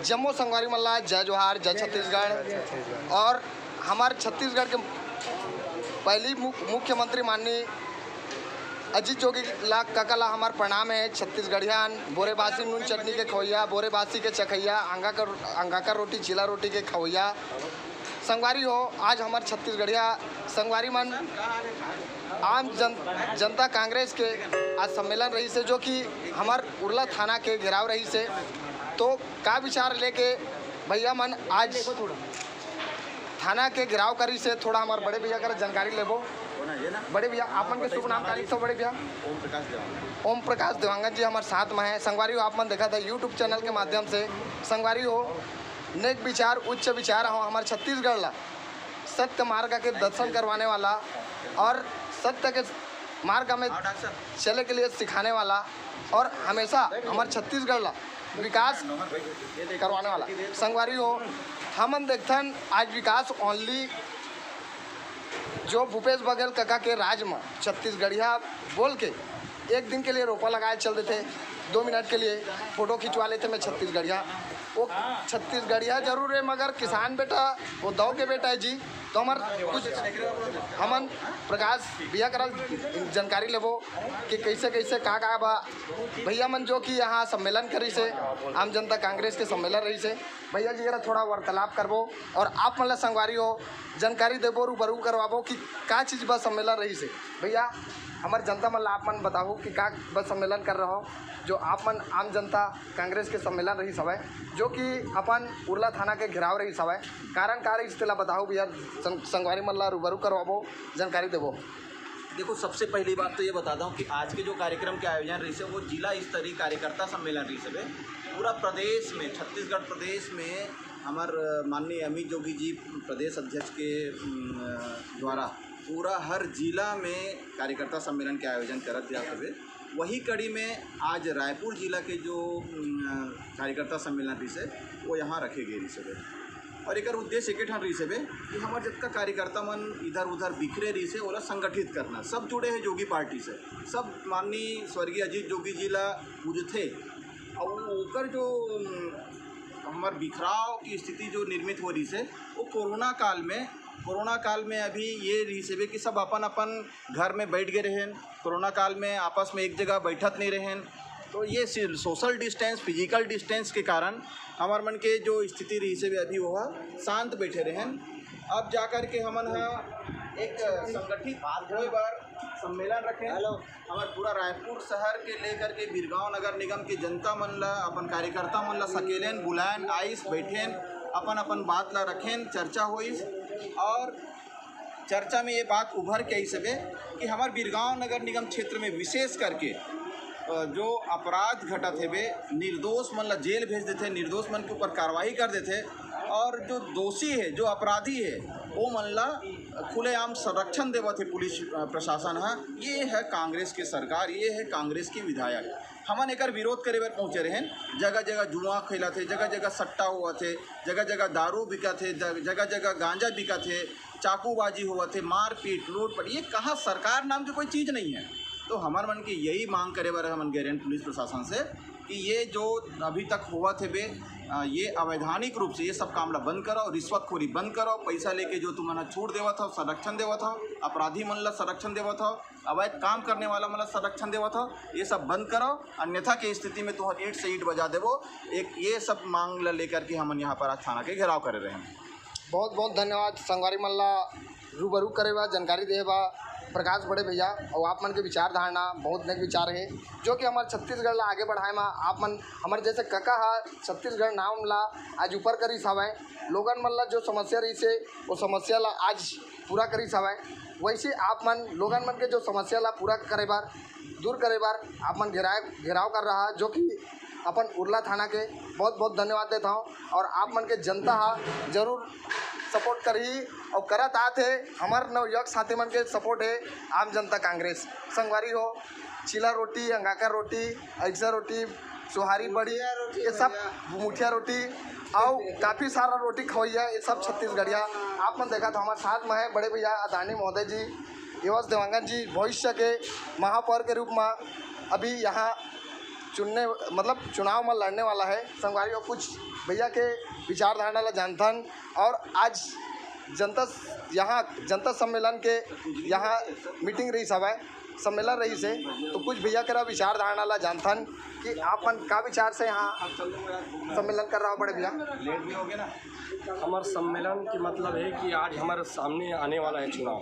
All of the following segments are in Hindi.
जम्मू संगवारी मल्ला, जय जोहार, जय छत्तीसगढ़। और हमारे छत्तीसगढ़ के पहली मुख्यमंत्री माननीय अजीत जोगी ला ककला हमार प्रणाम है। छत्तीसगढ़ियान बोरेबासी नून चटनी के खवैया, बोरेबासी के चखैया, अंगा का रोटी, चिला रोटी के खवैया संगवारी हो। आज हमारे छत्तीसगढ़िया संगवारी मन आम जनता कांग्रेस के आज सम्मेलन रही से, जो कि हमार उरला थाना के घेराव रही से। तो का विचार लेके भैया मन आज थाना के घेराव करी से थोड़ा हमारे बड़े भैया का जानकारी लेबो। बड़े भैया आपन के शुभ नाम तारीख तो बड़े भैया ओम प्रकाश देवांगन जी हमारे साथ में है। संगवारी हो आप मन देखा था यूट्यूब चैनल के माध्यम से। संगवारी हो नेक विचार उच्च विचार हो हमारे छत्तीसगढ़ ला सत्य मार्ग के दर्शन करवाने वाला और सत्य के मार्ग में चले के लिए सिखाने वाला और हमेशा हमारे छत्तीसगढ़ ला विकास करवाने वाला संगवारी हो। हमन देखथन आज विकास ओनली जो भूपेश बघेल काका के राज में छत्तीसगढ़िया बोल के एक दिन के लिए रोपा लगाए चल देते, 2 मिनट के लिए फोटो खिंचवा लेते मैं छत्तीसगढ़िया। वो छत्तीसगढ़िया जरूर है मगर किसान बेटा वो दौ के बेटा है जी। तो हमारे कुछ हमन प्रकाश भैया करल जानकारी लेबो कि कैसे कैसे का बा भैया मन जो कि यहाँ सम्मेलन करी से आम जनता कांग्रेस के सम्मेलन रही से। भैया जी जरा थोड़ा वार्तालाप करबो और आप मतलब संगवारी हो जानकारी देबो रूबरू करवाबो कि का चीज़ बस सम्मेलन रही से। भैया हमारे जनता मतलब आप मन बताओ कि का बस सम्मेलन कर रहा हो जो आप मन आम जनता कांग्रेस के सम्मेलन रही सब जो कि अपन उरला थाना के घेराव रही सब कारण का रही इसला बताओ भैया संगवारी मल्ला रूबरू करवाबो जानकारी देबो। देखो सबसे पहली बात तो ये बताता हूँ कि आज के जो कार्यक्रम के आयोजन रही है वो जिला स्तरीय कार्यकर्ता सम्मेलन रही है। पूरा प्रदेश में छत्तीसगढ़ प्रदेश में हमारे माननीय अमित जोगी जी प्रदेश अध्यक्ष के द्वारा पूरा हर जिला में कार्यकर्ता सम्मेलन के आयोजन करत जा सके। वही कड़ी में आज रायपुर जिला के जो कार्यकर्ता सम्मेलन रही है वो यहाँ रखे गए रही है। और एक उद्देश्य एक ठन रही है कि हमारे जितना कार्यकर्ता मन इधर उधर बिखरे रही से ओला संगठित करना। सब जुड़े हैं जोगी पार्टी से, सब माननीय स्वर्गीय अजीत जोगी जी ला पूजते और ओकर जो हमार बिखराव की स्थिति जो निर्मित हो रही है वो कोरोना काल में अभी ये रही से कि सब अपन अपन घर में बैठ गए रहें। कोरोना काल में आपस में एक जगह बैठत नहीं रहें। तो ये सोशल डिस्टेंस फिजिकल डिस्टेंस के कारण हमार मन के जो स्थिति रही से अभी वो शांत बैठे रहें। अब जाकर के हमन एक संगठित कोई बार सम्मेलन रखें। हमारे पूरा रायपुर शहर के लेकर के बिरगांव नगर निगम के जनता मन ला अपन कार्यकर्ता मन ला सकेलेन बुलाएन आइस बैठेन अपन अपन बात ला रखें, चर्चा होइस। और चर्चा में ये बात उभर के आई सबे कि हमारे बिरगांव नगर निगम क्षेत्र में विशेष करके जो अपराध घटत है वे निर्दोष मन ला जेल भेज देते, निर्दोष मन के ऊपर कार्रवाई कर देते और जो दोषी है जो अपराधी है वो मन ला खुलेआम संरक्षण देवत है पुलिस प्रशासन है। ये है कांग्रेस की सरकार, ये है कांग्रेस के विधायक। हमन एक विरोध करे बर पहुँचे रहें। जगह जगह जुआ खेला थे, जगह जगह सट्टा हुआ थे, जगह जगह दारू बिका थे, जगह जगह गांजा बिका थे, चाकूबाजी हुआ थे, मारपीट लूटपाट। ये कहाँ सरकार नाम की कोई चीज़ नहीं है। तो हमारे मन की यही मांग करे बार हमन गए पुलिस प्रशासन से कि ये जो अभी तक हुआ थे बे ये अवैधानिक रूप से ये सब कामला बंद करो, रिश्वतखोरी बंद करो, पैसा लेके जो तुम्हारा छूट देवा था संरक्षण देवा था, अपराधी मन ला संरक्षण देवा था, अवैध काम करने वाला मन ला संरक्षण देवा था, ये सब बंद करो। अन्यथा की स्थिति में तुम ईंट से ईंट बजा देवो। एक ये सब मांग ला लेकर के हमन यहाँ पर आज थाना के घेराव करे रहे हैं। बहुत बहुत धन्यवाद संगवारी मन ला रूबरू करे बा जानकारी दे बा प्रकाश बड़े भैया। और आप मन के विचार धारणा बहुत नेक विचार है जो कि हमारे छत्तीसगढ़ ला आगे बढ़ाए में आप मन हमारे जैसे काका छत्तीसगढ़ नाम ला आज ऊपर करी सवाए लोगन मन ला जो समस्या रही से वो समस्या ला आज पूरा करी सवाए। वैसे आप मन लोगन मन के जो समस्या ला पूरा करे बार दूर करे बार आप मन घेराव कर रहा जो कि अपन उरला थाना के बहुत बहुत धन्यवाद देता हूँ। और आप मन के जनता जरूर सपोर्ट करी और करत आते हमार नवयुवक साथी मन के सपोर्ट है आम जनता कांग्रेस। संगवारी हो चिला रोटी, अंगाका रोटी, ऐसा रोटी, सुहारी बड़ी, ये सब मुठिया रोटी और काफ़ी सारा रोटी खवैया ये सब छत्तीसगढ़िया आप मन देखा था। हमारे साथ में है बड़े भैया अदानी महोदय जी, यवस देवांगन जी भविष्य के महापौर के रूप में अभी यहाँ चुनने मतलब चुनाव में लड़ने वाला है संगवारी और कुछ भैया के विचारधारा ला जानथन। और आज जनता सम्मेलन के यहाँ मीटिंग रही सब है, सम्मेलन रही से, तो कुछ भैया के विचारधारा ला जानथन कि आप मन का विचार से यहाँ सम्मेलन कर रहा हो बड़े भैया। लेट भी हो गया ना। हमारे सम्मेलन की मतलब है कि आज हमारे सामने आने वाला है चुनाव।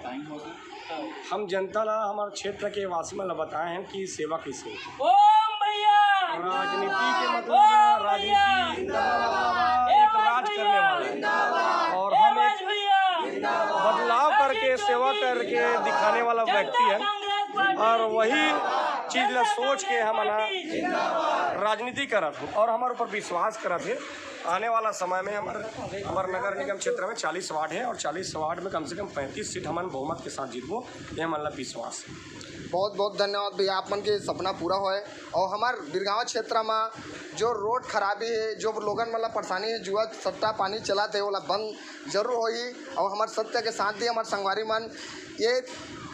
हम जनता ला हमारे क्षेत्र के वासी में बताए हैं कि सेवा कैसे राजनीति के मतलब है, राजनीति एक राज करने वाला है और हम एक बदलाव करके सेवा करके दिखाने वाला व्यक्ति है और वही चीज़ ला सोच के हम राजनीति करत हैं और हमारे ऊपर विश्वास करत है। आने वाला समय में हमारे नगर निगम क्षेत्र में 40 वार्ड है और 40 वार्ड में कम से कम 35 सीट हमारे बहुमत के साथ जीतबो, ये हमारा विश्वास है। बहुत बहुत धन्यवाद भैया, आप मन के सपना पूरा होए। और हमार बिरगांव क्षेत्र में जो रोड खराबी है, जो लोगन मतलब परेशानी है, जुआ सट्टा पानी चलाते है, वो बंद जरूर होई। और हमारे सत्य के साथ ही हमारे संगवारी मन ये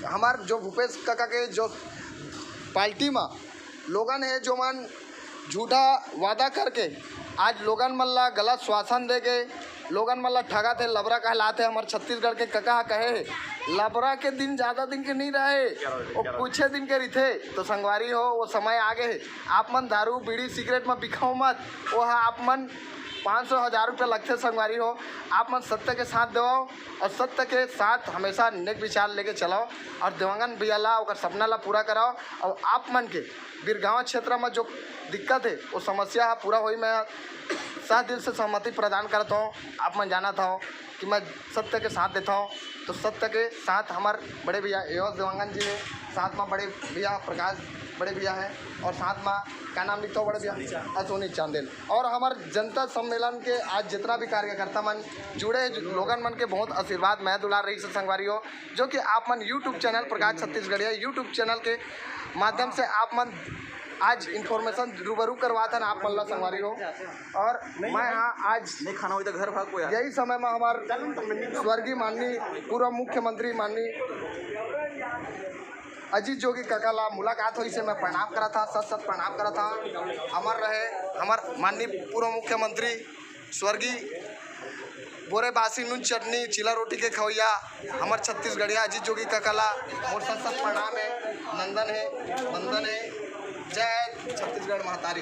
हमार जो भूपेश काका के जो पार्टी में लोगन है जो मन झूठा वादा करके आज लोगन मल्ला गलत श्वासन दे के लोगन मल्ला ठगा थे, लबरा कहलाते हमारे छत्तीसगढ़ के कका कहे लबरा के दिन ज़्यादा दिन के नहीं रहे, वो कुछ दिन के रिथे। तो संगवारी हो वो समय आगे है, आप मन दारू बीड़ी सिगरेट में बिखाओ मत, वो आप मन 500-1000 रुपये लगते संगवारी हो। आप मन सत्य के साथ दो और सत्य के साथ हमेशा नेक विचार लेके चलाओ और दिवंगन भैया ला और सपना ला पूरा कराओ। और आप मन के बिरगांव क्षेत्र में जो दिक्कत है वो समस्या है पूरा हुई। मैं साथ दिल से सहमति प्रदान करता हूँ। आप मन जाना था कि मैं सत्य के साथ देता हूँ, तो सत्य के साथ हमारे बड़े भैया एवज दिवंगन जी है, साथ में बड़े भैया प्रकाश बड़े भैया हैं और साथ में क्या नाम लिखता हूँ बड़े भैया अतोनी चांदेल। और हमारे जनता सम्मेलन के आज जितना भी कार्यकर्ता मन जुड़े लोगन मन के बहुत आशीर्वाद मैं दुलार रही से संगवारी हो, जो कि आप मन यूट्यूब चैनल प्रकाश छत्तीसगढ़िया यूट्यूब चैनल के माध्यम से आप मन आज इन्फॉर्मेशन रूबरू करवा था आप मल्ला संगवारी हो। और मैं यहाँ आज नहीं खाना हुई तो घर भाग को यार। यही समय में हमारे स्वर्गीय माननीय पूर्व मुख्यमंत्री माननीय अजीत जोगी काका ला मुलाकात हुई से मैं प्रणाम करा था, सत प्रणाम करा था। अमर रहे हमारे माननीय पूर्व मुख्यमंत्री स्वर्गीय बोरे बासी नून चटनी चिला रोटी के खवैया हमारे छत्तीसगढ़िया अजीत जोगी काका ला मोर सत प्रणाम है, नंदन है, वंदन है। जय छत्तीसगढ़ महतारी।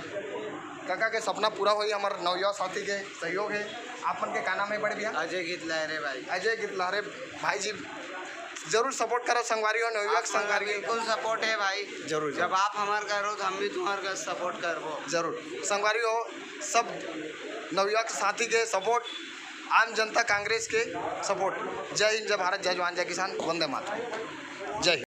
काका के सपना पूरा हुई, हमारे नवयुवा साथी के सहयोग है। आप मन के का नाम है बड़े भैया? अजय गितलहरे भाई। अजय गितलहरे भाई जी जरूर सपोर्ट करो संगवारी हो, नवयुवक संगवारी बिल्कुल सपोर्ट है भाई, जरूर जब आप हमारे करो तो हम भी तुम्हारे का सपोर्ट करबो जरूर। संगवारी हो सब नवयुवक साथी के सपोर्ट, आम जनता कांग्रेस के सपोर्ट। जय हिंद, जय भारत, जय जवान, जय किसान, वंदे मातरम। जय हिंद।